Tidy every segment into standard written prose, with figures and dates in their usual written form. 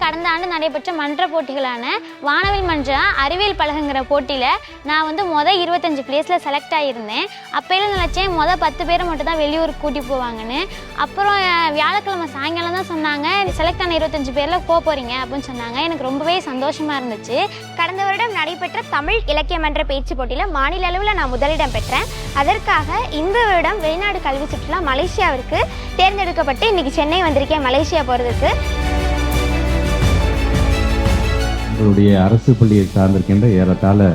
கடந்த ஆண்டு நடைபெற்ற மன்ற போட்டிகளான வானவில் மன்ற அறிவியல் பலகங்கிற போட்டியில் நான் வந்து 25 பிளேஸில் செலக்ட் ஆகியிருந்தேன். அப்போயில நினச்சேன் 10 பேரை மட்டும் தான் வெளியூருக்கு கூட்டி போவாங்கன்னு. அப்புறம் வியாழக்கிழமை சாயங்காலம் தான் சொன்னாங்க செலக்ட் ஆன 25 பேரில் போகிறீங்க அப்படின்னு சொன்னாங்க. எனக்கு ரொம்பவே சந்தோஷமாக இருந்துச்சு. கடந்த வருடம் நடைபெற்ற தமிழ் இலக்கிய மன்ற பேச்சு போட்டியில் மாநில அளவில் நான் முதலிடம் பெற்றேன். அதற்காக இந்த வருடம் வெளிநாடு கல்வி சுற்றுலா மலேசியாவிற்கு தேர்ந்தெடுக்கப்பட்டு இன்றைக்கி சென்னை வந்திருக்கேன் மலேசியா போகிறதுக்கு. எங்களுடைய அரசு பள்ளியை சார்ந்திருக்கின்ற ஏறத்தாழ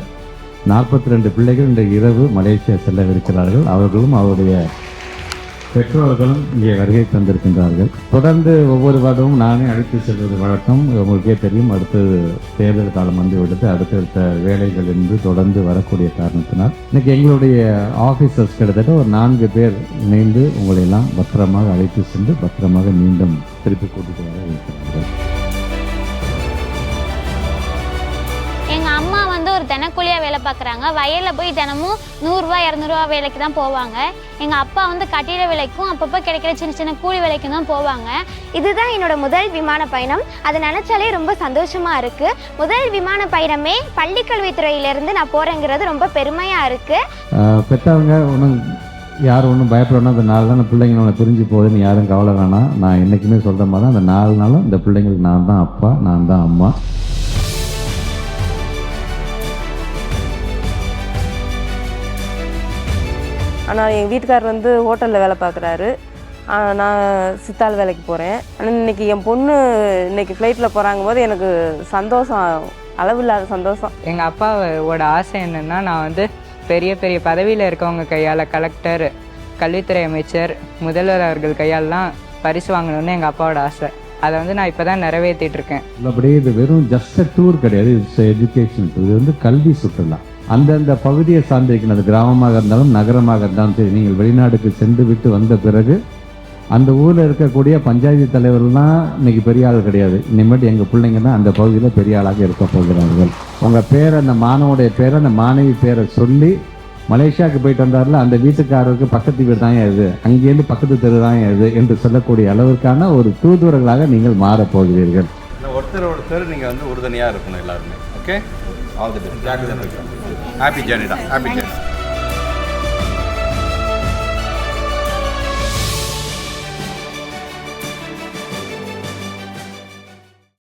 42 பிள்ளைகள் இன்று இரவு மலேசியா செல்லவிருக்கிறார்கள். அவர்களும் அவருடைய பெற்றோர்களும் இங்கே வருகை தந்திருக்கின்றார்கள். தொடர்ந்து ஒவ்வொரு வருடமும் நானே அழைத்து செல்வது வழக்கம். உங்களுக்கே தெரியும், அடுத்தது தேர்தல் காலம் வந்து விடுத்து அடுத்தடுத்த வேலைகள் என்று தொடர்ந்து வரக்கூடிய காரணத்தினால் இன்னைக்கு எங்களுடைய ஆஃபீஸர்ஸ் கிட்டத்தட்ட ஒரு 4 பேர் இணைந்து உங்களை எல்லாம் பத்திரமாக அழைத்து சென்று பத்திரமாக மீண்டும் திருப்பி கூட்டிட்டு வர இருக்கிறார்கள். எங்கள் அம்மா வந்து ஒரு தினக்கூலியாக வேலை பார்க்குறாங்க. வயலில் போய் தினமும் 100-200 வேலைக்கு தான் போவாங்க. எங்கள் அப்பா வந்து கட்டிட வேலைக்கும் அப்பப்போ கிடைக்கிற சின்ன சின்ன கூலி வேலைக்கும் தான் போவாங்க. இதுதான் என்னோட முதல் விமான பயணம். அதை நினச்சாலே ரொம்ப சந்தோஷமாக இருக்குது. முதல் விமான பயணமே பள்ளிக்கல்வித்துறையிலேருந்து நான் போகிறேங்கிறது ரொம்ப பெருமையாக இருக்குது. பெற்றவங்க யாரும் ஒன்றும் பயப்படணும். அந்த 4 நாள் பிள்ளைங்க ஒன்று பிரிஞ்சு போகுதுன்னு யாரும் கவலை வேணாம். நான் என்றைக்குமே சொல்கிற மாதிரி தான் அந்த 4 நாளும் இந்த பிள்ளைங்களுக்கு நான் தான் அப்பா, நான் தான் அம்மா. ஆனால் எங்கள் வீட்டுக்காரர் வந்து ஹோட்டலில் வேலை பார்க்குறாரு. நான் சித்தாள் வேலைக்கு போகிறேன். ஆனால் இன்றைக்கி என் பொண்ணு இன்றைக்கி ஃப்ளைட்டில் போகிறாங்க போது எனக்கு சந்தோஷம், அளவில்லாத சந்தோஷம். எங்கள் அப்பாவோட ஆசை என்னென்னா, நான் வந்து பெரிய பெரிய பதவியில் இருக்கவங்க கையால், கலெக்டர், கல்வித்துறை அமைச்சர், முதல்வர் அவர்கள் கையாலெலாம் பரிசு வாங்கணும்னு எங்கள் அப்பாவோட ஆசை. அதை வந்து நான் இப்போ தான் நிறைவேற்றிட்டுருக்கேன். அப்படியே இது வெறும் ஜஸ்ட் டூர் கிடையாது, இட்ஸ் எஜுகேஷன். இது வந்து கல்வி சுற்றுலா. அந்தந்த பகுதியை சார்ந்திருக்கிற அது கிராமமாக இருந்தாலும் நகரமாக இருந்தாலும் சரி, நீங்கள் வெளிநாடுக்கு சென்று விட்டு வந்த பிறகு அந்த ஊரில் இருக்கக்கூடிய பஞ்சாயத்து தலைவர்கள்லாம் இன்னைக்கு பெரிய ஆள் கிடையாது. இனிமேட்டு எங்கள் பிள்ளைங்க தான் அந்த பகுதியில் பெரிய ஆளாக இருக்க போகிறார்கள். உங்கள் பேரை, அந்த மாணவனுடைய பேரை, அந்த மாணவி பேரை சொல்லி மலேசியாவுக்கு போயிட்டு வந்தார்ல, அந்த வீட்டுக்காரருக்கு பக்கத்து வீடு தான் இது, அங்கேருந்து பக்கத்து தெரு தான் இது என்று சொல்லக்கூடிய அளவிற்கான ஒரு தூதுவர்களாக நீங்கள் மாறப்போகிறீர்கள். ஒருத்தர் நீங்கள் வந்து உறுதுணையாக இருக்கணும் எல்லாருமே. Okay, all the best. Happy journey.